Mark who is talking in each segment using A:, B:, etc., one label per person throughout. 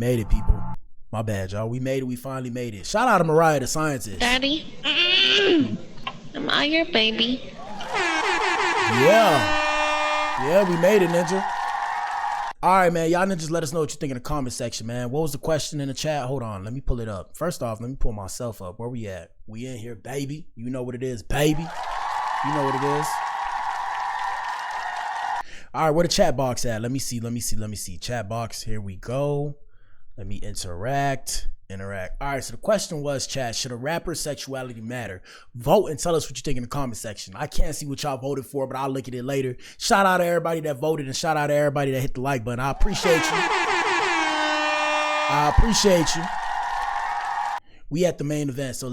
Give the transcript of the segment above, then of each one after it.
A: Made it, people. My bad, y'all. We made it. We finally made it. Shout out to Mariah, the scientist.
B: Daddy, am I your baby?
A: Yeah, we made it, Ninja. All right, man. Y'all ninjas, let us know what you think in the comment section, man. What was the question in the chat? Hold on. Let me pull it up. First off, let me pull myself up. Where we at? We in here, baby. You know what it is, baby. You know what it is. All right, where the chat box at? Let me see. Chat box. Here we go. Let me interact. All right, so the question was, chat, should a rapper's sexuality matter? Vote and tell us what you think in the comment section. I can't see what y'all voted for, but I'll look at it later. Shout out to everybody that voted and shout out to everybody that hit the like button. I appreciate you. We at the main event. So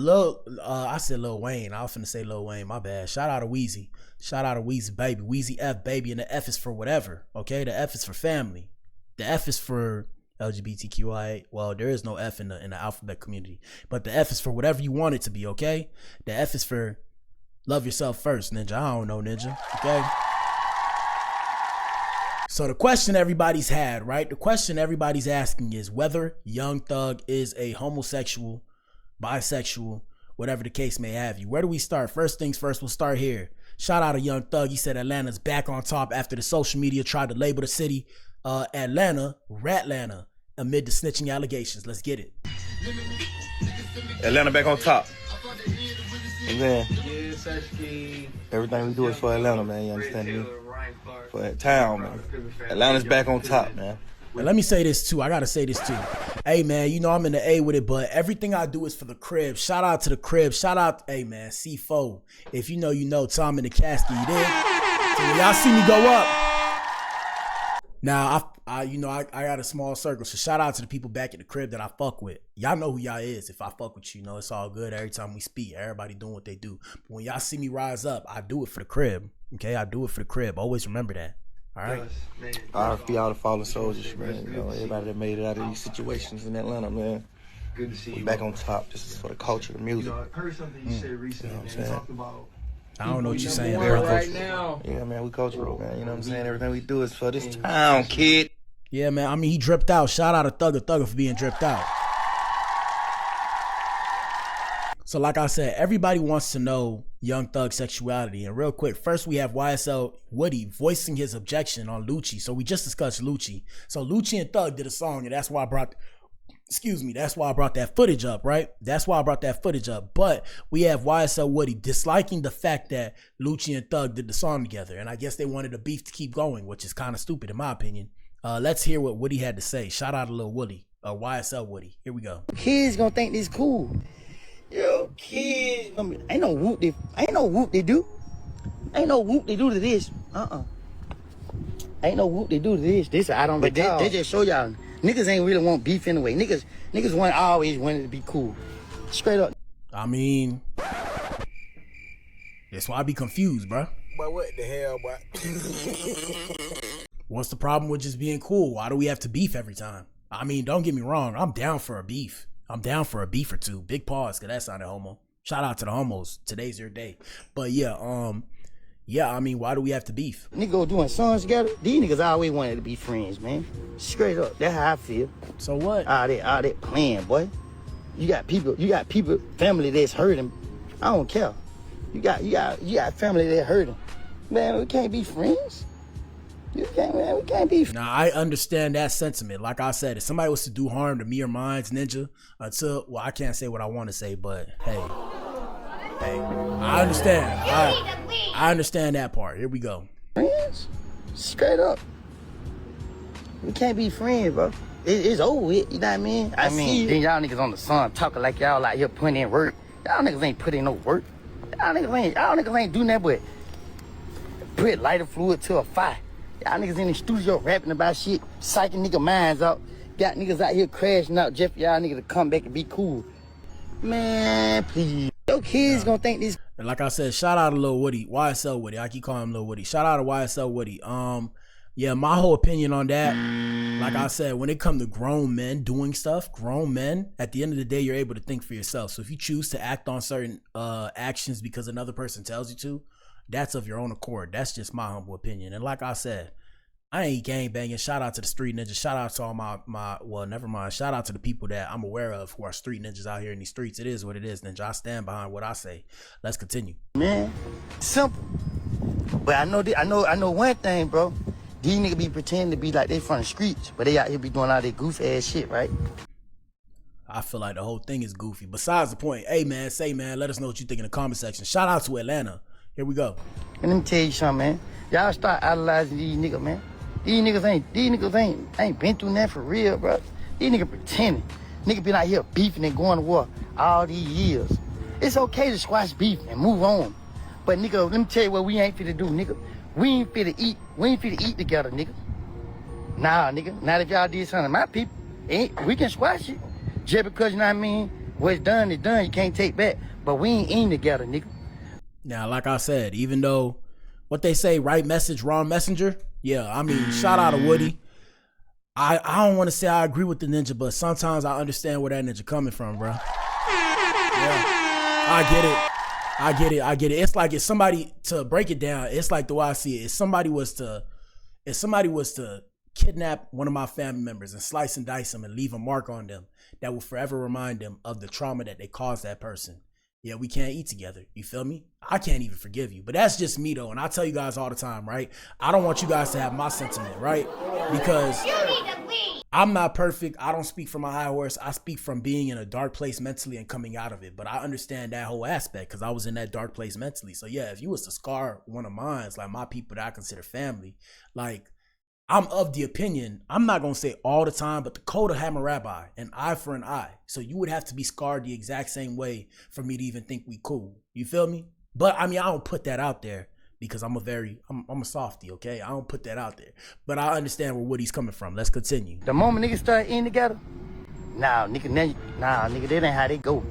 A: I said Lil Wayne. I was finna say Lil Wayne, my bad. Shout out to Weezy. Shout out to Weezy, baby. Weezy F, baby. And the F is for whatever, okay? The F is for family. The F is for LGBTQIA. Well, there is no F in the alphabet community, but the F is for whatever you want it to be, okay? The F is for love yourself first, Ninja. I don't know, Ninja, okay? So the question everybody's had, right? The question everybody's asking is whether Young Thug is a homosexual, bisexual, whatever the case may have you. Where do we start? First things first, we'll start here. Shout out to Young Thug. He said Atlanta's back on top after the social media tried to label the city Atlanta, Ratlanta, amid the snitching allegations. Let's get it.
C: Atlanta back on top.
D: Man, everything we do is for Atlanta, man. You understand me? For that town, man. Atlanta's back on top, man.
A: And let me say this too. I gotta say this too. Hey man, you know I'm in the A with it, but everything I do is for the crib. Shout out to the crib. Shout out, hey man, C4. If you know, you know. Tom in the casket. You did. So when y'all see me go up. Now I got a small circle. So shout out to the people back at the crib that I fuck with. Y'all know who y'all is. If I fuck with you, it's all good. Every time we speak, everybody doing what they do. But when y'all see me rise up, I do it for the crib. Okay, I do it for the crib. Always remember that. All right.
D: RFP all the fallen soldiers, man. You know, everybody that made it out of these situations in Atlanta, man.
E: Good to see you.
D: We back on top. This is for the culture, the music.
E: I heard something you said recently.
D: You know what I'm
E: You
D: saying?
E: talked about.
A: I don't know what you're saying,
D: Very
A: bro.
D: right now. Yeah, man, we cultural, man. You know what I'm saying? Everything we do is for this town, kid.
A: Yeah, man. I mean, he dripped out. Shout out to Thugger for being dripped out. So like I said, everybody wants to know Young Thug's sexuality. And real quick, first we have YSL Woody voicing his objection on Lucci. So we just discussed Lucci. So Lucci and Thug did a song, and that's why I brought that footage up, right? But we have YSL Woody disliking the fact that Lucci and Thug did the song together. And I guess they wanted the beef to keep going, which is kind of stupid in my opinion. Let's hear what Woody had to say. Shout out to Lil Woody, YSL Woody. Here we go.
F: Kids gonna think this cool. Yo, kids. Ain't no whoop they do. Ain't no whoop they do to this. Ain't no whoop they do to this. This I don't. But they just show y'all niggas ain't really want beef anyway. Niggas always wanted to be cool. Straight up.
A: I mean, that's why I be confused, bro.
G: But what the hell, boy?
A: What's the problem with just being cool? Why do we have to beef every time? I mean, don't get me wrong. I'm down for a beef. I'm down for a beef or two. Big pause, cause that sounded homo. Shout out to the homos. Today's your day. But yeah, I mean, why do we have to beef?
F: Niggas doing songs together. These niggas always wanted to be friends, man. Straight up. That's how I feel.
A: So what?
F: All that playing, boy. You got people, family that's hurting. I don't care. You got family that's hurting. Man, we can't be friends. We can't be.
A: Now, I understand that sentiment. Like I said, if somebody was to do harm to me or mine's Ninja, I can't say what I want to say, but hey, I understand. I understand that part. Here we go.
F: Friends? Straight up. We can't be friends, bro. It's over with, you know what I mean? I mean, then y'all niggas on the sun talking like y'all out here putting in work. Y'all niggas ain't putting in no work. Y'all niggas ain't doing that but put lighter fluid to a fire. Y'all niggas in the studio rapping about shit, psyching nigga minds out. Got niggas out here crashing out just for y'all niggas to come back and be cool. Man, please. Your kids gonna think this.
A: And like I said, shout out to Lil Woody, YSL Woody. I keep calling him Lil Woody. Shout out to YSL Woody. Yeah, my whole opinion on that, like I said, when it comes to grown men doing stuff, at the end of the day, you're able to think for yourself. So if you choose to act on certain actions because another person tells you to, that's of your own accord. That's just my humble opinion. And like I said, I ain't gang banging. Shout out to the street ninjas. Shout out to all my well, never mind. Shout out to the people that I'm aware of who are street ninjas out here in these streets. It is what it is, ninja. I stand behind what I say. Let's continue.
F: Man, simple. But I know one thing, bro. These niggas be pretending to be like they from the streets, but they out here be doing all that goof ass shit, right?
A: I feel like the whole thing is goofy. Besides the point, hey man, let us know what you think in the comment section. Shout out to Atlanta. Here we go.
F: And let me tell you something, man. Y'all start idolizing these niggas, man. These niggas ain't been through that for real, bro. These niggas pretending. Niggas been out here beefing and going to war all these years. It's okay to squash beef and move on. But nigga, let me tell you what we ain't finna do, nigga. We ain't finna eat together, nigga. Nah, nigga. Not if y'all did something to my people. We can squash it. Just because, you know what I mean, what's done is done, you can't take back. But we ain't eating together, nigga.
A: Now, like I said, even though what they say, right message, wrong messenger. Yeah, I mean, shout out to Woody. I don't want to say I agree with the ninja, but sometimes I understand where that ninja coming from, bro. Yeah, I get it. It's like if somebody, to break it down, it's like the way I see it. If somebody was to kidnap one of my family members and slice and dice them and leave a mark on them that will forever remind them of the trauma that they caused that person. Yeah, we can't eat together. You feel me? I can't even forgive you. But that's just me though. And I tell you guys all the time, right? I don't want you guys to have my sentiment, right? Because I'm not perfect. I don't speak from my high horse. I speak from being in a dark place mentally and coming out of it. But I understand that whole aspect because I was in that dark place mentally. So yeah, if you was to scar one of mine, like my people that I consider family, like I'm of the opinion, I'm not going to say all the time, but the code of Hammurabi, an eye for an eye. So you would have to be scarred the exact same way for me to even think we cool. You feel me? But I mean, I don't put that out there because I'm a softie, okay? I don't put that out there. But I understand where Woody's coming from. Let's continue.
F: The moment niggas start eating together, nigga, that ain't how they go.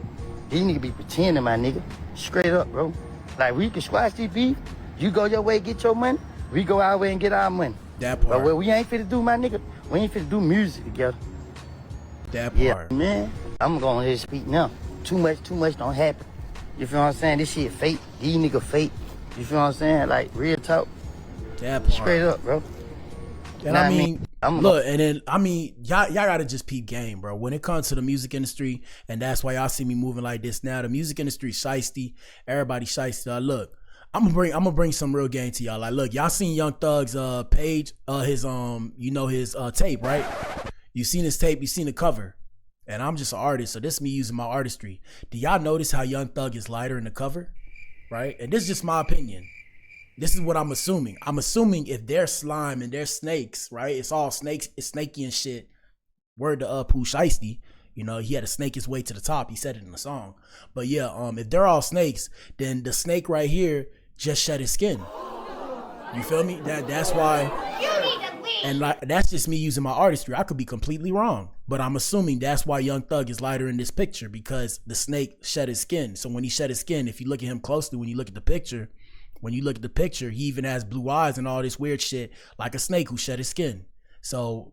F: These niggas be pretending, my nigga. Straight up, bro. Like, we can squash this beef. You go your way, get your money. We go our way and get our money.
A: That part.
F: But what we ain't finna do, my nigga, we ain't finna do music together.
A: That part.
F: Yeah, man. I'm going ahead and speak now. Too much don't happen. You feel what I'm saying? This shit fake. These niggas fake. You feel what I'm saying? Like, real talk.
A: That part.
F: Straight up, bro.
A: And I mean, look, and then, I mean, y'all gotta just peep game, bro. When it comes to the music industry, and that's why y'all see me moving like this now, the music industry shiesty. Everybody shiesty. Look, I'm gonna bring some real game to y'all. Like, look, y'all seen Young Thug's page, his his tape, right? You seen his tape, you seen the cover. And I'm just an artist, so this is me using my artistry. Do y'all notice how Young Thug is lighter in the cover? Right? And this is just my opinion. This is what I'm assuming. I'm assuming if they're slime and they're snakes, right? It's all snakes, it's snaky and shit. Word to Pooh Shiesty. You know, he had to snake his way to the top. He said it in the song. But yeah, if they're all snakes, then the snake right here just shed his skin. You feel me? That's why. And like, that's just me using my artistry. I could be completely wrong, but I'm assuming that's why Young Thug is lighter in this picture, because the snake shed his skin. So when he shed his skin, if you look at him closely, when you look at the picture, he even has blue eyes and all this weird shit, like a snake who shed his skin. So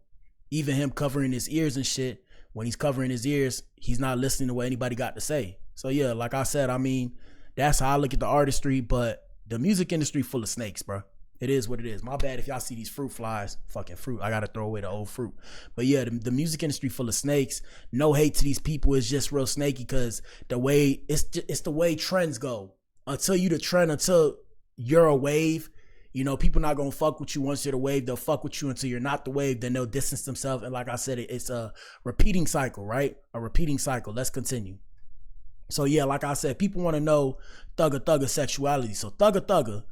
A: even him covering his ears and shit, when he's covering his ears, he's not listening to what anybody got to say. So yeah, like I said, I mean, that's how I look at the artistry, but the music industry full of snakes, bro. It is what it is. My bad if y'all see these fruit flies. Fucking fruit. I gotta throw away the old fruit. But yeah, the music industry full of snakes. No hate to these people. It's just real snaky because it's the way trends go. Until you the trend, until you're a wave, you know, people not gonna fuck with you once you're the wave. They'll fuck with you until you're not the wave. Then they'll distance themselves. And like I said, it's a repeating cycle, right? A repeating cycle. Let's continue. So yeah, like I said, people want to know Thugger sexuality. So Thugger,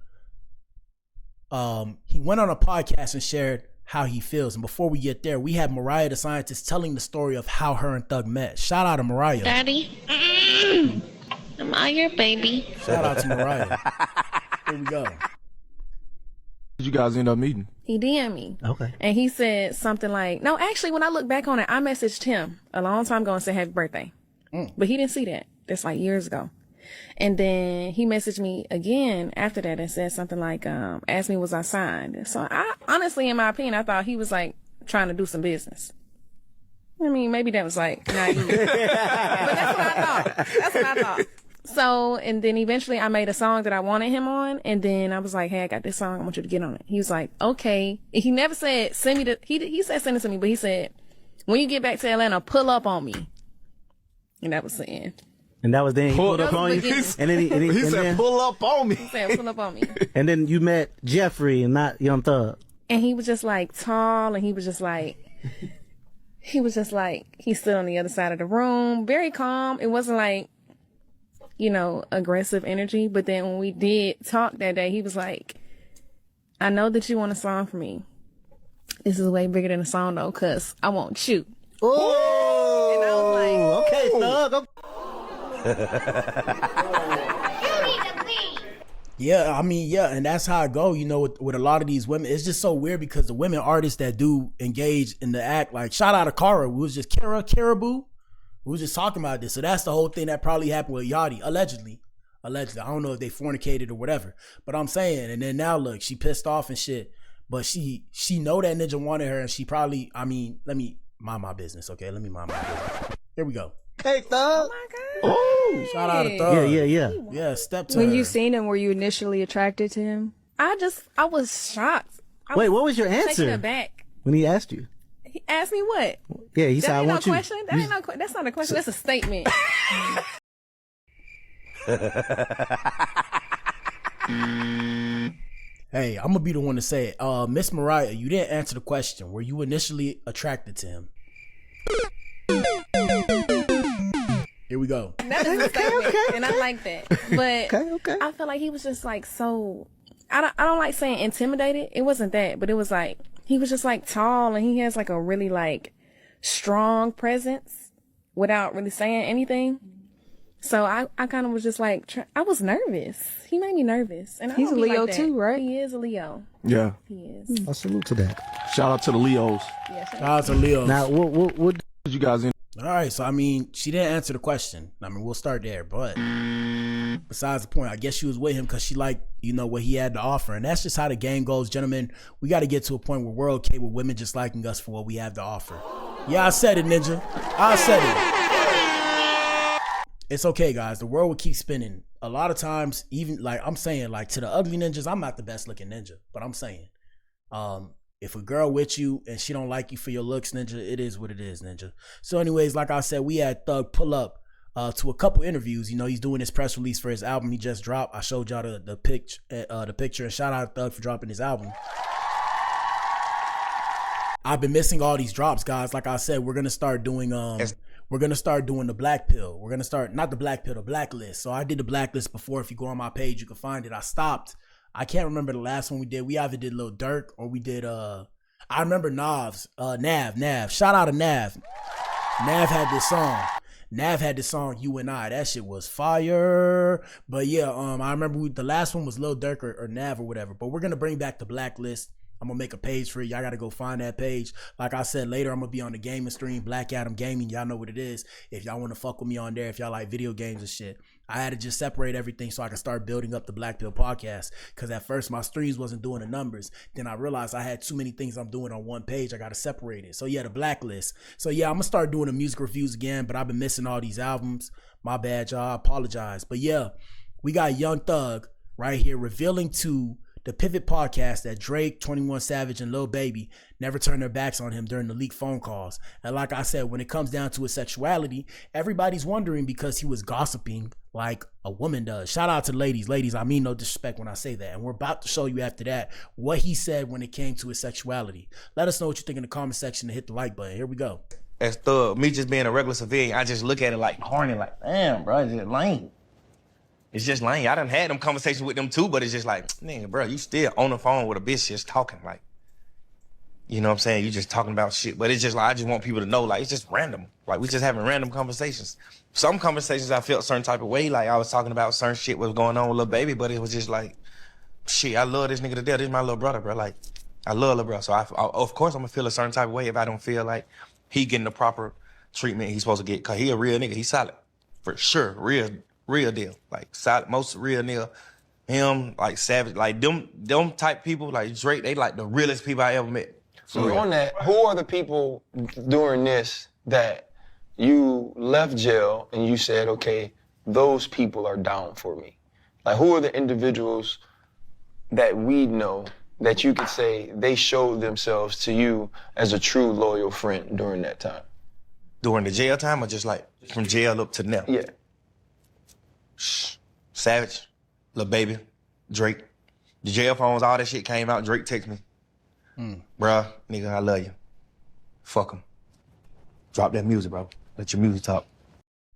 A: he went on a podcast and shared how he feels. And before we get there, we have Mariah the scientist telling the story of how her and Thug met. Shout out to Mariah.
B: Daddy, am I your baby?
A: Shout out to Mariah. Here we go.
C: Did you guys end up meeting?
G: He DM'd me.
F: Okay.
G: And he said something like, no, actually, when I look back on it, I messaged him a long time ago and said happy birthday. But he didn't see that. That's like years ago. And then he messaged me again after that and said something like, asked me was I signed. So I honestly, in my opinion, I thought he was like trying to do some business. I mean, maybe that was like naive. But that's what I thought. So, and then eventually I made a song that I wanted him on. And then I was like, hey, I got this song. I want you to get on it. He was like, okay. And he never said, send me he said send it to me, but he said, when you get back to Atlanta, pull up on me. And that was the end.
H: And that was then he pulled up on you. And then
C: He said, pull up on me.
G: He said, pull up on me.
H: And then you met Jeffrey and not Young Thug.
G: And he was just like tall, and he was just like, he stood on the other side of the room, very calm. It wasn't like, you know, aggressive energy. But then when we did talk that day, he was like, I know that you want a song for me. This is way bigger than a song though, cause I want you.
H: Oh,
G: and I was like,
H: okay, Thug.
A: Yeah, I mean, yeah, and that's how I go, you know, with a lot of these women. It's just so weird because the women artists that do engage in the act, like shout out to Cara, who was just Caribou, we was just talking about this. So that's the whole thing that probably happened with Yachty, allegedly. I don't know if they fornicated or whatever, but I'm saying, and then now look, she pissed off and shit, but she know that Ninja wanted her, and she probably, I mean, let me mind my business, okay? Let me mind my business. Here we go.
H: Hey, Thug.
G: oh my God.
H: Oh,
A: Shout out to Thug.
H: Yeah.
A: Yeah, step to
I: When
A: her.
I: you seen him, were you initially attracted to him?
G: I was shocked.
H: Wait, what was your
G: Taken
H: answer
G: aback.
H: when he asked you?
G: He asked me what?
H: Yeah, he said,
G: That
H: I
G: ain't no
H: want you.
G: question. That ain't no question. That's not a question. That's a statement.
A: Hey, I'm gonna be the one to say it. Miss Mariah, you didn't answer the question. Were you initially attracted to him? Here we go.
G: That is a statement, and I like that. But
H: Okay.
G: I feel like he was just like so. I don't like saying intimidated. It wasn't that, but it was like he was just like tall, and he has like a really like strong presence without really saying anything. So I kind of was just like I was nervous. He made me nervous, and
I: He's
G: I don't
I: a
G: be
I: Leo
G: like that.
I: too, right?
G: He is a Leo.
C: Yeah.
G: He is.
H: I salute to that.
C: Shout out to the Leos.
G: Yeah,
A: Shout out to Leo.
H: Now, what
C: Did you guys in?
A: All right, so I mean, she didn't answer the question. I mean, we'll start there, but besides the point, I guess she was with him because she liked, you know, what he had to offer, and that's just how the game goes, gentlemen. We got to get to a point where we're okay with women just liking us for what we have to offer. Yeah, I said it, Ninja. I said it. It's okay, guys. The world will keep spinning. A lot of times, even like I'm saying, like to the ugly ninjas, I'm not the best looking ninja, but I'm saying, if a girl with you and she don't like you for your looks, ninja, it is what it is, ninja. So anyways, like I said, we had Thug pull up to a couple interviews. You know, he's doing his press release for his album he just dropped. I showed y'all the picture, and shout out to Thug for dropping his album. I've been missing all these drops, guys. Like I said, we're gonna start doing the Black Pill. We're gonna start not the Black Pill, the Blacklist. So I did the Blacklist before. If you go on my page, you can find it. I stopped. I can't remember the last one we did. We either did Lil Durk or we did I remember Nav. Shout out to Nav. Nav had this song You and I. That shit was fire. But yeah, I remember the last one was Lil Durk or Nav or whatever. But we're gonna bring back the Blacklist. I'm gonna make a page for you. Y'all gotta go find that page. Like I said, later I'm gonna be on the gaming stream, Black Adam Gaming. Y'all know what it is. If y'all wanna fuck with me on there, if y'all like video games and shit. I had to just separate everything so I could start building up the Black Pill podcast. Cause at first my streams wasn't doing the numbers. Then I realized I had too many things I'm doing on one page. I gotta separate it. So yeah, the Blacklist. So yeah, I'm gonna start doing the music reviews again, but I've been missing all these albums. My bad, y'all. I apologize. But yeah, we got Young Thug right here revealing to the Pivot podcast that Drake, 21 Savage, and Lil Baby never turned their backs on him during the leaked phone calls. And like I said, when it comes down to his sexuality, everybody's wondering because he was gossiping like a woman does. Shout out to the ladies. Ladies, I mean no disrespect when I say that. And we're about to show you after that what he said when it came to his sexuality. Let us know what you think in the comment section and hit the like button. Here we go.
D: As Thug, me just being a regular civilian, I just look at it like corny, like, damn, bro, it's just lame. It's just lame. I done had them conversations with them too, but it's just like, nigga, bro, you still on the phone with a bitch just talking, like, you know what I'm saying? You just talking about shit, but it's just like, I just want people to know, like, it's just random. Like, we just having random conversations. Some conversations I felt a certain type of way, like I was talking about certain shit was going on with Lil Baby, but it was just like, shit, I love this nigga to death. This is my little brother, bro. Like, I love Lil Bro. So I of course I'm gonna feel a certain type of way if I don't feel like he getting the proper treatment he's supposed to get, cause he a real nigga, he's solid. For sure, real deal. Like solid, most real nigga. Him, like Savage, like them type people, like Drake, they like the realest people I ever met.
E: So on that, who are the people during this that you left jail and you said, okay, those people are down for me? Like, who are the individuals that we know that you could say they showed themselves to you as a true loyal friend during that time?
D: During the jail time or just like from jail up to now?
E: Yeah.
D: Savage, Lil Baby, Drake. The jail phones, all that shit came out. Drake text me. Bruh, nigga, I love you. Fuck him. Drop that music, bro. Let your music talk.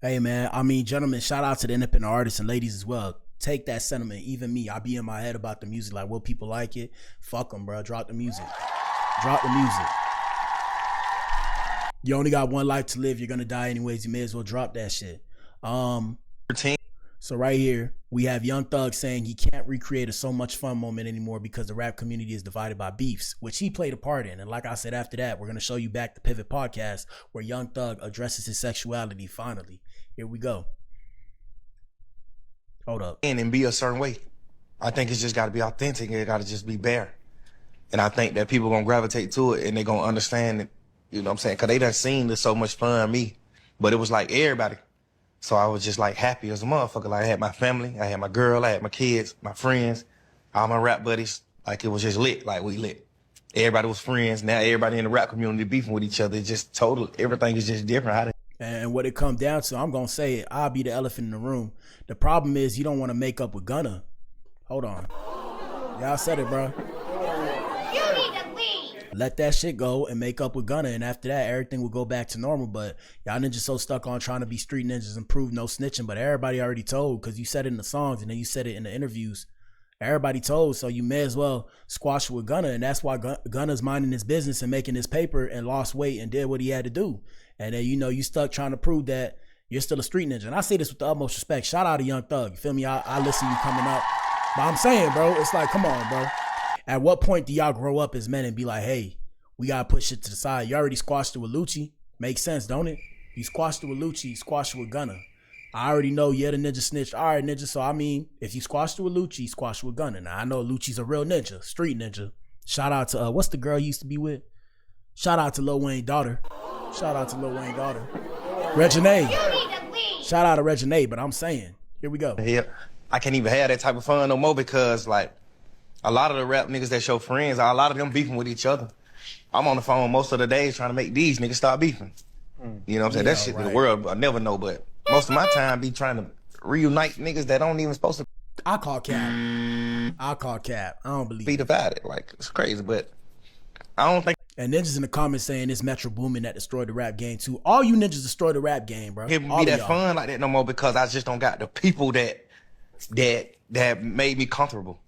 A: Hey, man, I mean, gentlemen, shout out to the independent artists and ladies as well. Take that sentiment. Even me, I be in my head about the music. Like, will people like it? Fuck them, bro. Drop the music. Drop the music. You only got one life to live. You're going to die anyways. You may as well drop that shit. So right here, we have Young Thug saying he can't recreate a So Much Fun moment anymore because the rap community is divided by beefs, which he played a part in. And like I said, after that, we're going to show you back the Pivot podcast where Young Thug addresses his sexuality finally. Here we go. Hold up.
D: And be a certain way. I think it's just got to be authentic. It got to just be bare. And I think that people going to gravitate to it and they going to understand it. You know what I'm saying? Because they done seen this So Much Fun me. But it was like everybody. So I was just like happy as a motherfucker. Like I had my family, I had my girl, I had my kids, my friends, all my rap buddies. Like it was just lit, like we lit. Everybody was friends. Now everybody in the rap community beefing with each other. It's just total, everything is just different.
A: And what it comes down to, I'm going to say it, I'll be the elephant in the room. The problem is you don't want to make up with Gunna. Hold on. Y'all said it, bro. Let that shit go and make up with Gunna, and after that, everything will go back to normal. But y'all niggas so stuck on trying to be street ninjas and prove no snitching. But everybody already told, because you said it in the songs and then you said it in the interviews. Everybody told, so you may as well squash it with Gunna, and that's why Gunna's minding his business and making his paper and lost weight and did what he had to do. And then, you know, you stuck trying to prove that you're still a street ninja. And I say this with the utmost respect. Shout out to Young Thug. You feel me? I listen to you coming up. But I'm saying, bro, it's like, come on, bro. At what point do y'all grow up as men and be like, hey, we gotta put shit to the side? You already squashed it with Lucci. Makes sense, don't it? You squashed it with Lucci, you squashed it with Gunna. I already know you're the ninja snitch. All right, ninja. So, I mean, if you squashed it with Lucci, you squashed it with Gunna. Now, I know Lucci's a real ninja, street ninja. Shout out to, what's the girl you used to be with? Shout out to Lil Wayne's daughter. Shout out to Lil Wayne's daughter. Reginae. Shout out to Reginae, but I'm saying, here we go.
D: Yeah, I can't even have that type of fun no more because, like, a lot of the rap niggas that show friends, a lot of them beefing with each other. I'm on the phone most of the days trying to make these niggas stop beefing. You know what I'm saying?
A: Yeah,
D: that shit
A: right.
D: in the world, I never know, but most of my time be trying to reunite niggas that don't even supposed to
A: I call cap. I don't believe
D: be
A: it.
D: divided. Like, it's crazy, but I don't think
A: And ninjas in the comments saying it's Metro Boomin that destroyed the rap game too. All you ninjas destroyed the rap game, bro.
D: it would
A: All
D: be
A: of
D: that
A: y'all.
D: fun like that no more because I just don't got the people that made me comfortable.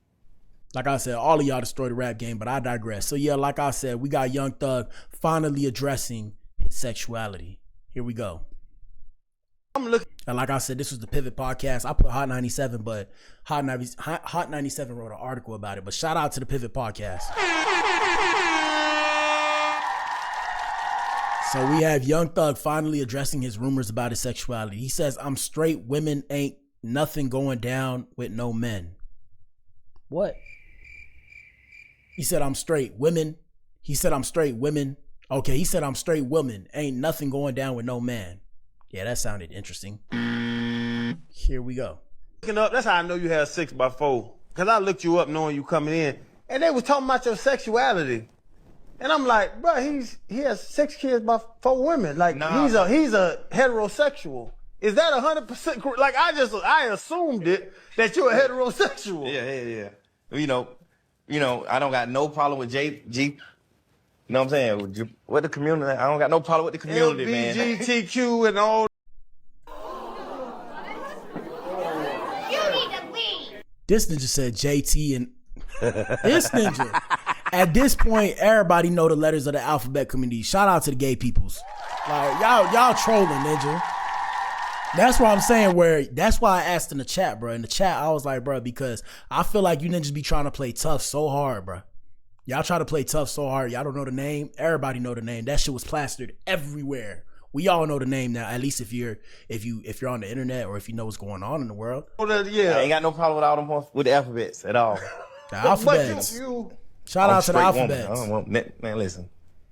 A: Like I said, all of y'all destroyed the rap game, but I digress. So yeah, like I said, we got Young Thug finally addressing his sexuality. Here we go. And like I said, this was the Pivot podcast. I put Hot 97, but Hot 97 wrote an article about it. But shout out to the Pivot podcast. So we have Young Thug finally addressing his rumors about his sexuality. He says, I'm straight, women ain't nothing going down with no men. What? He said, I'm straight, women. He said, I'm straight, women. Okay, he said, I'm straight, women. Ain't nothing going down with no man. Yeah, that sounded interesting. Here we go.
C: Looking up, that's how I know you had 6x4. Cause I looked you up knowing you coming in, and they was talking about your sexuality. And I'm like, bro, he has 6 kids by 4 women. Like,
D: Nah.
C: he's a heterosexual. Is that 100% correct? Like, I assumed it that you're a heterosexual.
D: Yeah. You know, I don't got no problem with G. You know what I'm saying? With the community, I don't got no problem with the community, man.
C: LGBTQ and all.
A: This ninja said JT and this ninja. At this point, everybody know the letters of the alphabet community. Shout out to the gay peoples. Like, y'all trolling, ninja. That's what I'm saying. That's why I asked in the chat, bro. In the chat, I was like, bro, because I feel like you ninjas be trying to play tough so hard, bro. Y'all try to play tough so hard. Y'all don't know the name. Everybody know the name. That shit was plastered everywhere. We all know the name now. At least if you're on the internet or if you know what's going on in the world.
C: Yeah.
D: I ain't got no problem with all them with the alphabets at all.
A: The alphabets. Shout out to the alphabets.
D: I don't want, man, listen.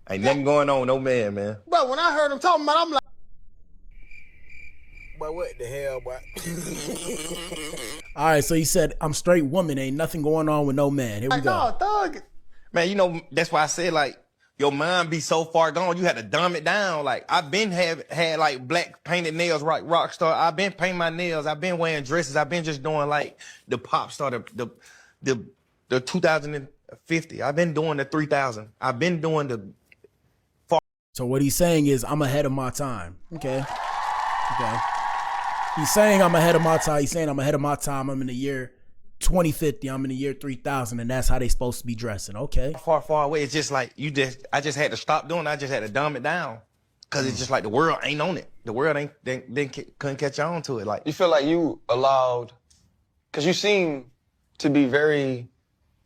D: Ain't nothing going on with no man.
C: But when I heard him talking about it, I'm like,
J: But what the hell, boy?
A: All right, so he said, I'm straight woman. Ain't nothing going on with no man. Here we go.
C: No, thug.
D: Man, you know, that's why I said, like, your mind be so far gone, you had to dumb it down. Like, I've been had like black painted nails, like rock star. I've been painting my nails. I've been wearing dresses. I've been just doing like the pop star, the 2050. I've been doing the 3000. I've been doing the.
A: So what he's saying is, I'm ahead of my time. Okay. He's saying I'm ahead of my time. He's saying I'm ahead of my time. I'm in the year 2050. I'm in the year 3000, and that's how they supposed to be dressing. Okay.
D: Far away. It's just like I just had to stop doing it. I just had to dumb it down. Cause it's just like the world ain't on it. The world couldn't catch on to it. Like,
E: You feel like you allowed, because you seem to be very,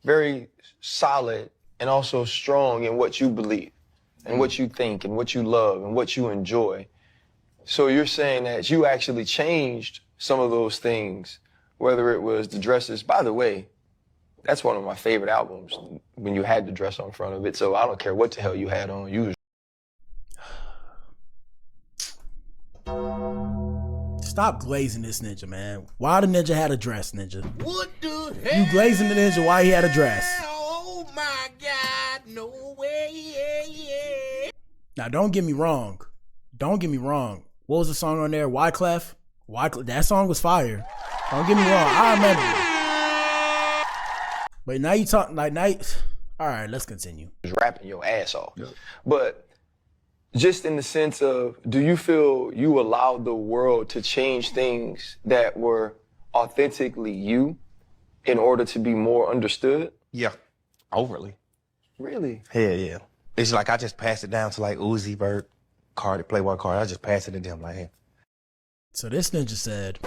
E: very solid and also strong in what you believe and what you think and what you love and what you enjoy. So you're saying that you actually changed some of those things, whether it was the dresses. By the way, that's one of my favorite albums when you had the dress on front of it. So I don't care what the hell you had on. You was
A: Stop glazing this ninja, man. Why the ninja had a dress, ninja?
J: What the hell?
A: You glazing the ninja why he had a dress.
J: Oh my God, no way, yeah.
A: Now, don't get me wrong. Don't get me wrong. What was the song on there? Wyclef? That song was fire. Don't get me wrong. I remember it. But now you talk like night. All right, let's continue.
E: rapping your ass off. Yep. But just in the sense of, do you feel you allowed the world to change things that were authentically you in order to be more understood?
D: yeah, overly.
E: Really?
D: Hell yeah. It's like I just passed it down to like Uzi Vert, Cardi, Playboy Cardi. I just passed it to them like, hey.
A: So this ninja said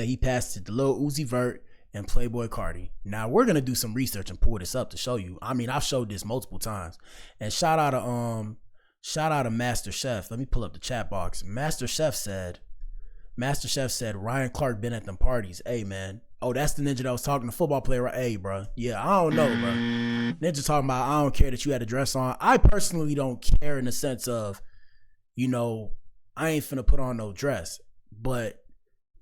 A: he passed it to Lil Uzi Vert and Playboy Cardi. Now we're gonna do some research and pull this up to show you. I mean, I've showed this multiple times. And shout out to Master Chef. Let me pull up the chat box. Master Chef said Ryan Clark been at them parties. Hey man. Oh, that's the ninja that was talking to football player. Right? Hey, bro. Yeah, I don't know, bro. Ninja talking about, I don't care that you had a dress on. I personally don't care in the sense of, you know, I ain't finna put on no dress. But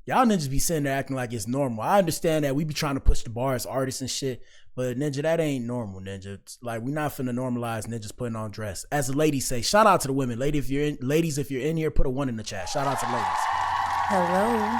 A: y'all ninjas be sitting there acting like it's normal. I understand that we be trying to push the bar as artists and shit, but ninja, that ain't normal, ninja. It's like, we not finna normalize ninjas putting on dress. As the ladies say, shout out to the women. Ladies, if you're in here, put a 1 in the chat. Shout out to ladies.
G: Hello.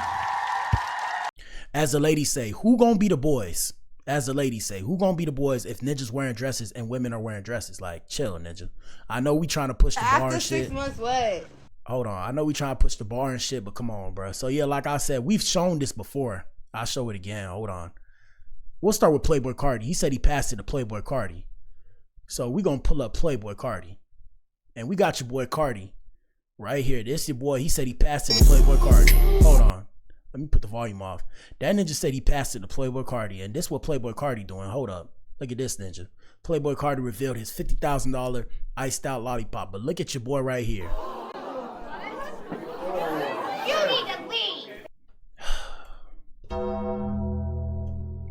A: As the ladies say, who gonna be the boys? As the ladies say, who gonna be the boys if ninjas wearing dresses and women are wearing dresses? Like, chill, ninja. I know we trying to push the bar and shit.
I: After 6 months, what?
A: Hold on. I know we trying to push the bar and shit, but come on, bro. So yeah, like I said, we've shown this before. I'll show it again. Hold on. We'll start with Playboy Cardi. He said he passed it to Playboy Cardi. So we gonna pull up Playboy Cardi. And we got your boy Cardi right here. This your boy. He said he passed it to Playboy Cardi. Hold on. Let me put the volume off. That ninja said he passed it to Playboy Cardi. And this what Playboy Cardi doing. Hold up. Look at this ninja. Playboy Cardi revealed his $50,000 iced out lollipop. But look at your boy right here.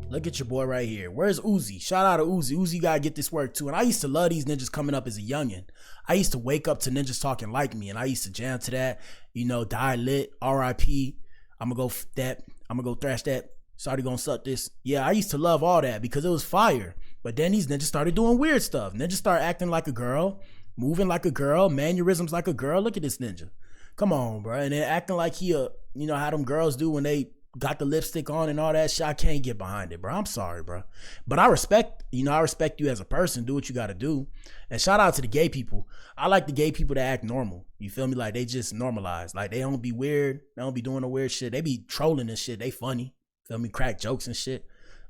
A: Look at your boy right here. Where's Uzi? Shout out to Uzi. Uzi gotta get this work too. And I used to love these ninjas coming up as a youngin'. I used to wake up to ninjas talking like me, and I used to jam to that. You know, die lit, R.I.P. I'ma go that. I'ma go thrash that. Sorry, gonna suck this. Yeah, I used to love all that because it was fire. But then these ninjas started doing weird stuff. Ninjas started acting like a girl, moving like a girl, mannerisms like a girl. Look at this ninja. Come on, bro. And then acting like he, you know how them girls do when they got the lipstick on and all that shit. I can't get behind it, bro. I'm sorry, bro. But I respect you as a person. Do what you got to do. And shout out to the gay people. I like the gay people that act normal. You feel me? Like they just normalize. Like they don't be weird. They don't be doing no weird shit. They be trolling and shit. They funny. Feel me? Crack jokes and shit.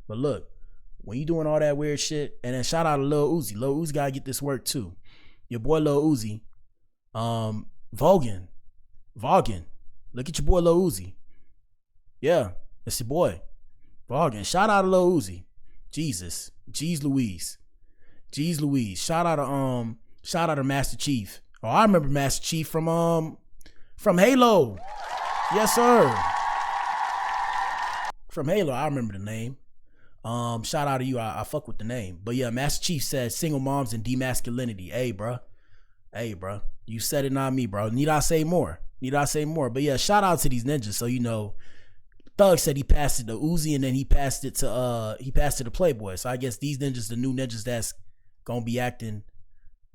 A: But look, when you doing all that weird shit, and then shout out to Lil Uzi. Lil Uzi gotta get this work too. Your boy Lil Uzi. Vogan. Look at your boy Lil Uzi. Yeah, it's your boy. Vogan. Shout out to Lil Uzi. Jesus. Jeez Louise. Shout out to Master Chief. Oh, I remember Master Chief from Halo. Yes, sir. From Halo, I remember the name. Shout out to you. I fuck with the name. But yeah, Master Chief said single moms and demasculinity. Hey, bro. You said it, not me, bro. Need I say more? Need I say more? But yeah, shout out to these ninjas. So you know, Thug said he passed it to Uzi, and then he passed it to Playboy. So I guess these ninjas, the new ninjas that's gonna be acting,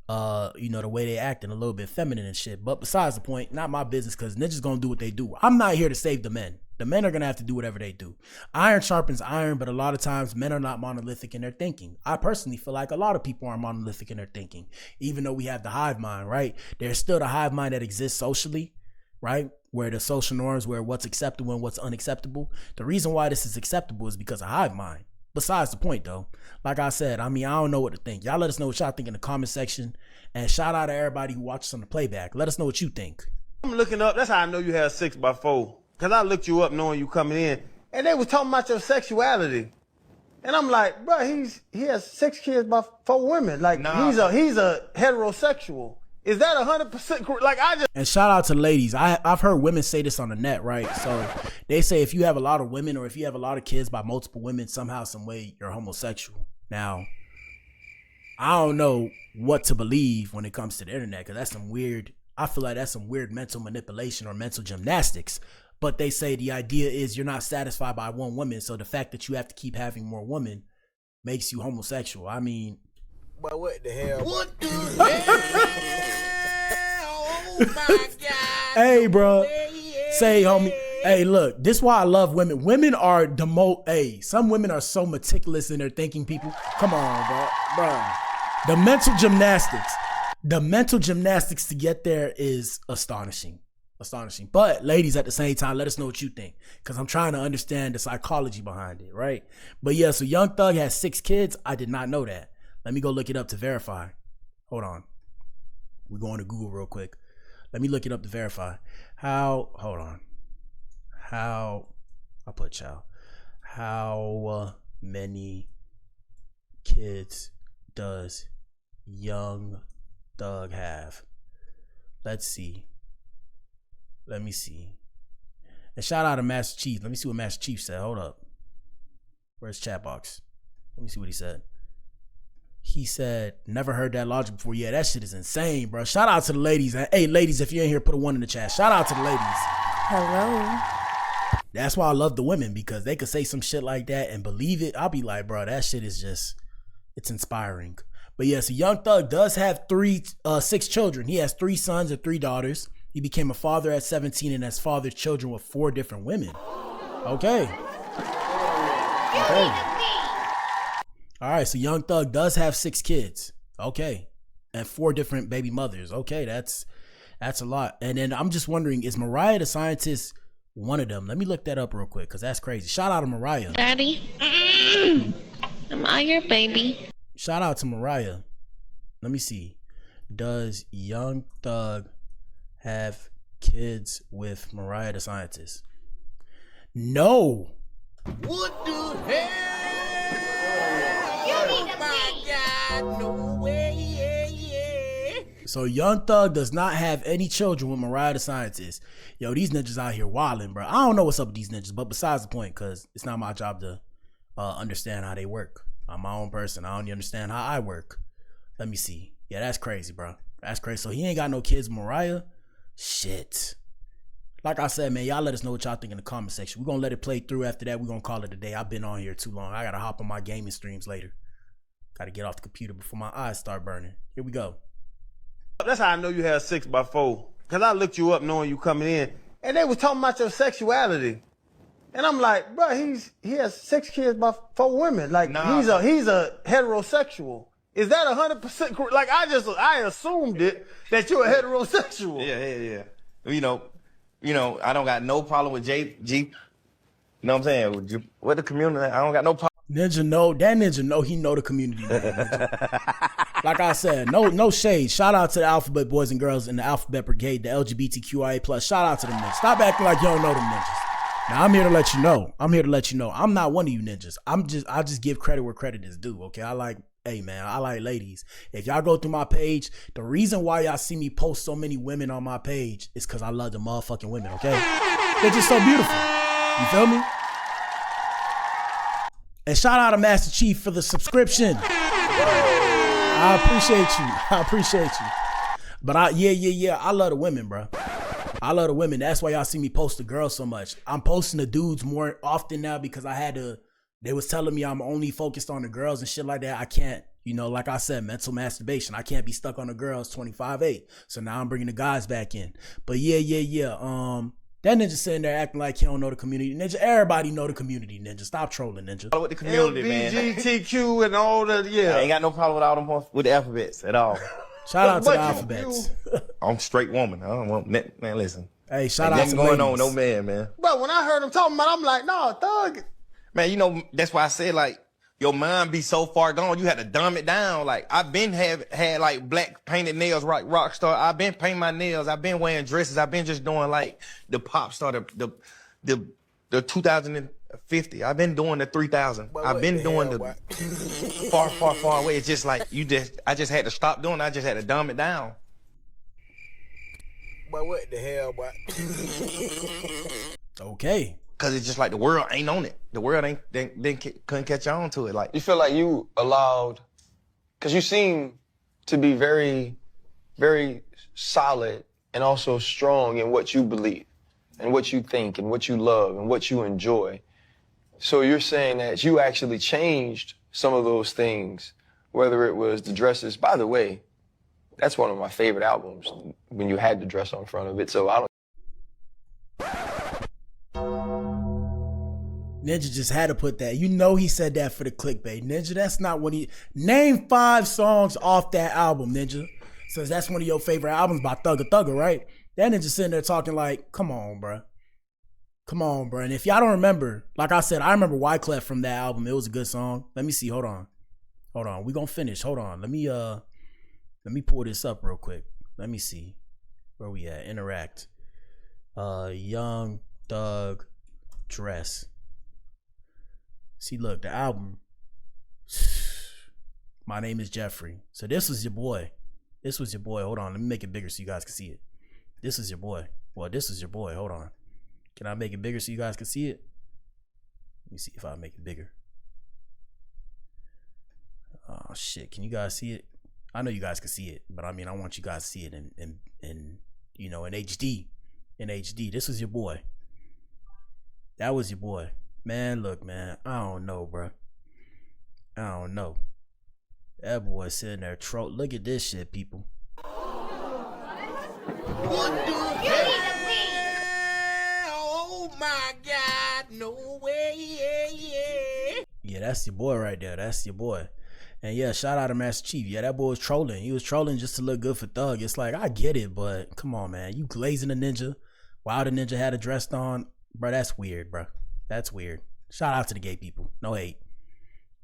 A: you know, the way they acting, a little bit feminine and shit. But besides the point, not my business, because ninjas gonna do what they do. I'm not here to save the men. The men are gonna have to do whatever they do. Iron sharpens iron, but a lot of times men are not monolithic in their thinking. I personally feel like a lot of people are monolithic in their thinking. Even though we have the hive mind, right? There's still the hive mind that exists socially, right? Where the social norms, where what's acceptable and what's unacceptable. The reason why this is acceptable is because of hive mind. Besides the point though, like I said, I mean, I don't know what to think. Y'all let us know what y'all think in the comment section, and shout out to everybody who watches on the playback. Let us know what you think.
C: I'm looking up. That's how I know you had 6x4. Cause I looked you up knowing you coming in, and they was talking about your sexuality, and I'm like, bro, he has 6 kids by 4 women. Like he's a heterosexual. Is that 100%? Like I just.
A: And shout out to the ladies. I've heard women say this on the net, right? So they say if you have a lot of women or if you have a lot of kids by multiple women, somehow, some way, you're homosexual. Now, I don't know what to believe when it comes to the internet, because that's some weird. I feel like that's some weird mental manipulation or mental gymnastics. But they say the idea is you're not satisfied by one woman, so the fact that you have to keep having more women makes you homosexual. I mean,
J: but what the hell? What the hell? Oh my God.
A: Hey, bro. Say, homie. Hey, look, this is why I love women. Women are the most, some women are so meticulous in their thinking, people. Come on, bro. The mental gymnastics to get there is astonishing. But ladies, at the same time, let us know what you think, because I'm trying to understand the psychology behind it, right? But yeah, so Young Thug has 6 kids. I did not know that. Let me go look it up to verify. Hold on. We're going to Google real quick. Let me look it up to verify. How many kids does Young Thug have? Let's see. Let me see. And shout out to Master Chief. Let me see what Master Chief said. Hold up. Where's chat box? Let me see what he said. He said, never heard that logic before. Yeah, that shit is insane, bro. Shout out to the ladies. Hey, ladies, if you're in here, put a 1 in the chat. Shout out to the ladies.
I: Hello.
A: That's why I love the women, because they could say some shit like that and believe it. I'll be like, bro, that shit is just, it's inspiring. But yeah, so Young Thug does have 6 children. He has 3 sons and 3 daughters. He became a father at 17 and has fathered children with 4 different women. Okay. All right, so Young Thug does have 6 kids. Okay. And 4 different baby mothers. Okay, that's a lot. And then I'm just wondering, is Mariah the scientist one of them? Let me look that up real quick, because that's crazy. Shout out to Mariah.
B: Daddy, am I your baby?
A: Shout out to Mariah. Let me see. Does Young Thug have kids with Mariah the scientist? No.
J: What the hell? Oh my God, no way.
A: So Young Thug does not have any children with Mariah the scientist. Yo, these ninjas out here wilding, bro. I don't know what's up with these ninjas, but besides the point, because it's not my job to understand how they work. I'm my own person. I only understand how I work. Let me see. Yeah, that's crazy, bro. That's crazy. So he ain't got no kids with Mariah? Shit. Like I said, man, y'all let us know what y'all think in the comment section. We're going to let it play through. After that, we're going to call it a day. I've been on here too long. I got to hop on my gaming streams later. Got to get off the computer before my eyes start burning. Here we go.
C: That's how I know you had 6x4. Cause I looked you up knowing you coming in, and they was talking about your sexuality, and I'm like, bro, he has 6 kids by 4 women. Like he's a heterosexual. Is that 100%? Like I assumed it that you're a heterosexual.
D: Yeah. You know, I don't got no problem with G. You know what I'm saying? With the community, I don't got no problem.
A: Ninja know he know the community, man. Like I said, no shade. Shout out to the Alphabet boys and girls in the Alphabet Brigade, the LGBTQIA+. Shout out to them niggas. Stop acting like you don't know them ninjas. Now I'm here to let you know. I'm not one of you ninjas. I just give credit where credit is due. Okay, I like ladies. If y'all go through my page, the reason why y'all see me post so many women on my page is because I love the motherfucking women. Okay, they're just so beautiful. You feel me? And shout out to Master Chief for the subscription. I appreciate you. But I love the women, bro. I love the women. That's why y'all see me post the girls so much. I'm posting the dudes more often now because I had to. They was telling me I'm only focused on the girls and shit like that. I can't, you know, like I said, mental masturbation. I can't be stuck on the girls 25/8. So now I'm bringing the guys back in. But yeah. That ninja sitting there acting like he don't know the community. Ninja, everybody know the community, Ninja. Stop trolling, Ninja.
D: With the community, man.
C: LGBTQ and all that, yeah.
D: I ain't got no problem with all them with the alphabets at all.
A: Shout out to the alphabets.
D: I'm a straight woman. I don't want man. Listen.
A: Hey, shout out to
D: going
A: ladies.
D: on with no man.
C: But when I heard him talking about it, I'm like, no, thug.
D: Man, you know, that's why I said, like, your mind be so far gone, you had to dumb it down. Like, I've been had like black painted nails, right, rock star. I've been painting my nails. I've been wearing dresses. I've been just doing like the pop star, the 2050. I've been doing the 3000. I've been doing the far away. It's just like I just had to stop doing it. I just had to dumb it down.
J: But what the hell, boy?
A: Okay.
D: Cause it's just like the world ain't on it. The world couldn't catch on to it. Like,
E: You feel like you allowed, because you seem to be very, very solid and also strong in what you believe and what you think and what you love and what you enjoy. So you're saying that you actually changed some of those things, whether it was the dresses. By the way, that's one of my favorite albums when you had the dress on front of it. So I don't.
A: Ninja just had to put that. You know he said that for the clickbait. Ninja, that's not what he... Name 5 songs off that album, Ninja. Since that's one of your favorite albums by Thugger Thugger, right? That Ninja sitting there talking like, come on, bro. Come on, bro. And if y'all don't remember, like I said, I remember Wyclef from that album. It was a good song. Let me see. Hold on. We gonna finish. Hold on. Let me pull this up real quick. Let me see. Where we at? Interact. Young Thug Dress. See, look, the album. My name is Jeffrey. So this was your boy. Hold on. Let me make it bigger so you guys can see it. This is your boy. Well, this is your boy. Hold on. Can I make it bigger so you guys can see it? Let me see if I make it bigger. Oh, shit. Can you guys see it? I know you guys can see it, but I mean, I want you guys to see it in you know, in HD. In HD. This was your boy. That was your boy. Man, look, man, I don't know, bro. I don't know. That boy sitting there look at this shit, people.
J: What do oh my God, no way,
A: Yeah, that's your boy right there. That's your boy. And yeah, shout out to Master Chief. Yeah, that boy was trolling. He was trolling just to look good for Thug. It's like, I get it, but come on, man. You glazing the ninja while the ninja had a dress on. Bro, that's weird, bro. That's weird. Shout out to the gay people. No hate.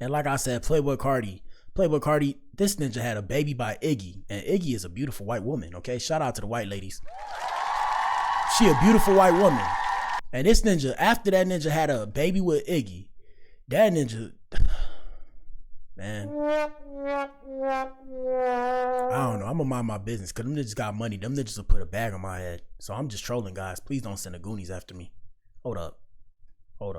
A: And like I said, Playboy Cardi, this ninja had a baby by Iggy. And Iggy is a beautiful white woman, okay? Shout out to the white ladies. She a beautiful white woman. And this ninja, after that ninja had a baby with Iggy, that ninja, man, I don't know. I'm gonna mind my business because them niggas got money. Them niggas will put a bag on my head. So I'm just trolling, guys. Please don't send the Goonies after me. Hold up. Let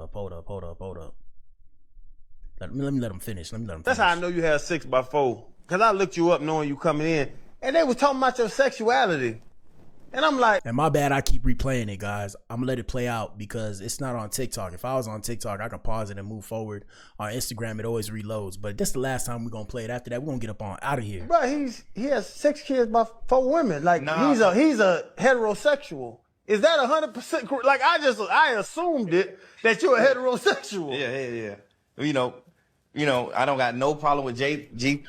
A: me let him finish.
C: That's how I know you had 6x4. Because I looked you up knowing you coming in, and they was talking about your sexuality. And I'm like...
A: And my bad, I keep replaying it, guys. I'm going to let it play out because it's not on TikTok. If I was on TikTok, I can pause it and move forward. On Instagram, it always reloads. But this is the last time we're going to play it. After that, we're going to get up on out of here.
C: Bro, he has 6 kids by 4 women. Like, he's a heterosexual. Is that 100%? Like, I assumed it that you're a heterosexual.
D: Yeah. You know, I don't got no problem with G. You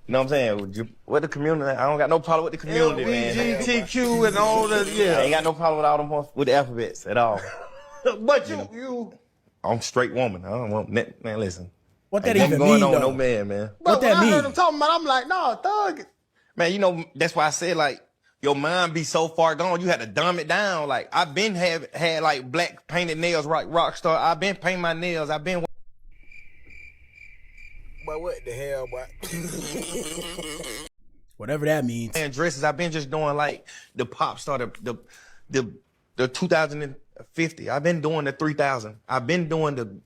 D: know what I'm saying? With the community, I don't got no problem with the community, man.
C: LGBTQ and all that, yeah.
D: I ain't got no problem with all them with the alphabets at all.
C: But you...
D: I'm a straight woman. I don't want man. Listen.
A: What that even mean, though?
D: With no man.
C: But
A: what that mean?
C: I heard him talking about, I'm like, no, Thug.
D: Man, you know, that's why I said, like, your mind be so far gone, you had to dumb it down. Like, I've been had like black painted nails, right, rock star. I've been painting my nails. I've been...
J: But what the hell, boy?
A: Whatever that means.
D: And dresses, I've been just doing like the pop star, the 2050. I've been doing the 3000. I've been doing the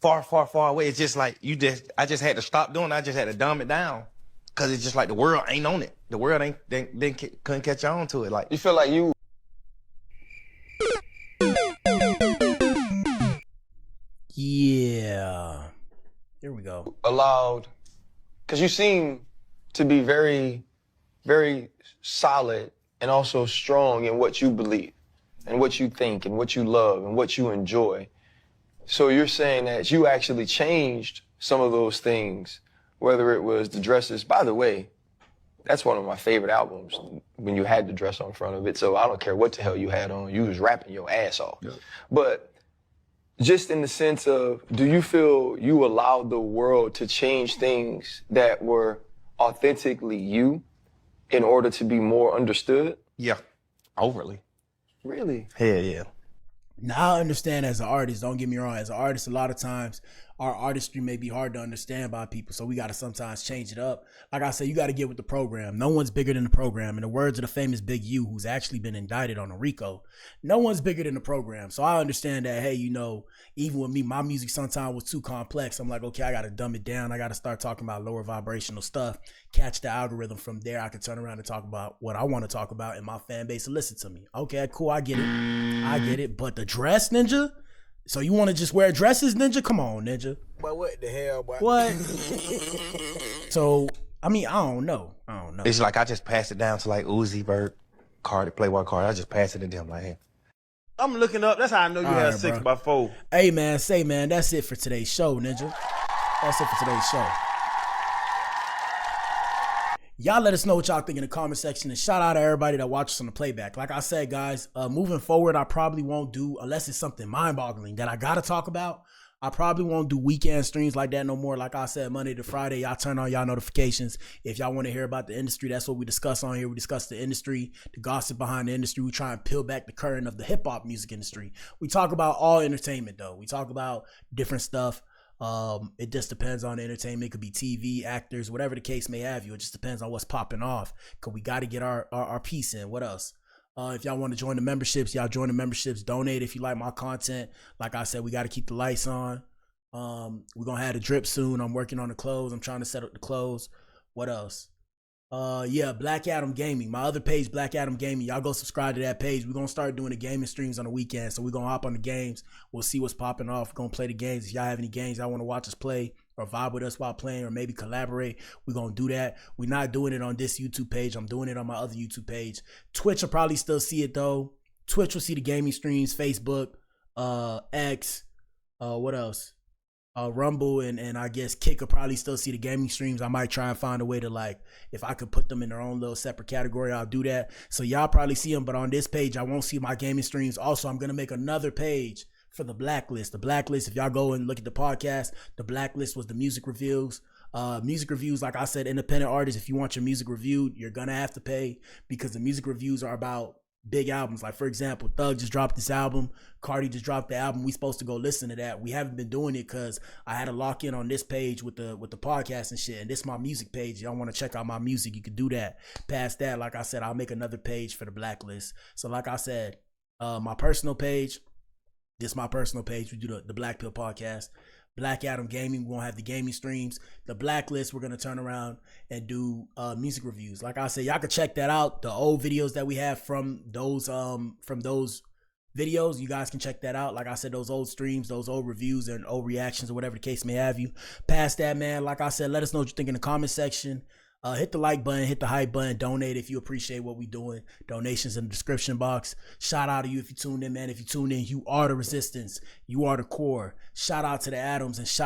D: far away. It's just like I just had to stop doing it. I just had to dumb it down. Cause it's just like the world ain't on it. The world couldn't catch on to it. Like,
E: You feel like you
A: though.
E: allowed, because you seem to be very, very solid and also strong in what you believe and what you think and what you love and what you enjoy. So you're saying that you actually changed some of those things, whether it was the dresses. By the way, that's one of my favorite albums when you had the dress on front of it. So I don't care what the hell you had on. You was rapping your ass off. Yeah. But just in the sense of, do you feel you allowed the world to change things that were authentically you in order to be more understood?
D: Yeah, overly.
E: Really?
D: Hell yeah.
A: Now I understand as an artist, don't get me wrong, as an artist, a lot of times our artistry may be hard to understand by people, so we got to sometimes change it up. Like I said, you got to get with the program. No one's bigger than the program. In the words of the famous Big U, who's actually been indicted on a RICO, no one's bigger than the program. So I understand that, hey, you know, even with me, my music sometimes was too complex. I'm like, okay, I got to dumb it down. I got to start talking about lower vibrational stuff, catch the algorithm from there. I can turn around and talk about what I want to talk about, and my fan base will listen to me. Okay, cool, I get it. I get it. But the dress, Ninja? So you want to just wear dresses, Ninja? Come on, Ninja.
J: But what the hell, boy?
A: What? So, I mean, I don't know.
D: It's like I just passed it down to like Uzi Vert, Cardi, Playboy Cardi. I just passed it to them like, hey.
C: I'm looking up. That's how I know you had
A: right,
C: 6
A: bro.
C: by 4.
A: Hey, man, that's it for today's show, Ninja. That's it for today's show. Y'all let us know what y'all think in the comment section, and shout out to everybody that watches on the playback. Like I said, guys, moving forward, I probably won't do, unless it's something mind-boggling that I gotta talk about, I probably won't do weekend streams like that no more. Like I said, Monday to Friday, y'all turn on y'all notifications. If y'all want to hear about the industry, that's what we discuss on here. We discuss the industry, the gossip behind the industry. We try and peel back the curtain of the hip-hop music industry. We talk about all entertainment, though. We talk about different stuff. It just depends on the entertainment. It could be TV, actors, whatever the case may have you. It just depends on what's popping off, because we got to get our piece in. What else? If y'all want to join the memberships, y'all join the memberships. Donate if you like my content. Like I said, we got to keep the lights on. We're gonna have the drip soon. I'm working on the clothes. I'm trying to set up the clothes. What else? Yeah, Black Adam Gaming, my other page, Black Adam Gaming. Y'all go subscribe to that page. We're gonna start doing the gaming streams on the weekend. So we're gonna hop on the games. We'll see what's popping off. We're gonna play the games. If y'all have any games y'all want to watch us play or vibe with us while playing, or maybe collaborate, we're gonna do that. We're not doing it on this YouTube page. I'm doing it on my other YouTube page. Twitch will probably still see it though. Twitch will see the gaming streams. Facebook, X, what else? Rumble and I guess Kick will probably still see the gaming streams. I might try and find a way to, like, if I could put them in their own little separate category, I'll do that. So y'all probably see them, but on this page, I won't see my gaming streams. Also, I'm going to make another page for the Blacklist. The Blacklist, if y'all go and look at the podcast, the Blacklist was the music reviews. Music reviews, like I said, independent artists, if you want your music reviewed, you're going to have to pay, because the music reviews are about big albums. Like, for example, Thug just dropped this album, Cardi just dropped the album. We supposed to go listen to that. We haven't been doing it because I had to lock in on this page with the podcast and shit, and this is my music page. Y'all want to check out my music, you can do that. Past that, like I said, I'll make another page for the Blacklist. So like I said, my personal page, this is my personal page. We do the Black Pill podcast. Black Adam Gaming, we're gonna have the gaming streams. The Blacklist, we're gonna turn around and do music reviews. Like I said, y'all can check that out. The old videos that we have from those videos, you guys can check that out. Like I said, those old streams, those old reviews and old reactions, or whatever the case may have you. Past that, man, like I said, let us know what you think in the comment section. Hit the like button, hit the hype button, donate if you appreciate what we're doing. Donations in the description box. Shout out to you if you tuned in, man. If you tuned in, you are the resistance. You are the core. Shout out to the Atoms, and shout out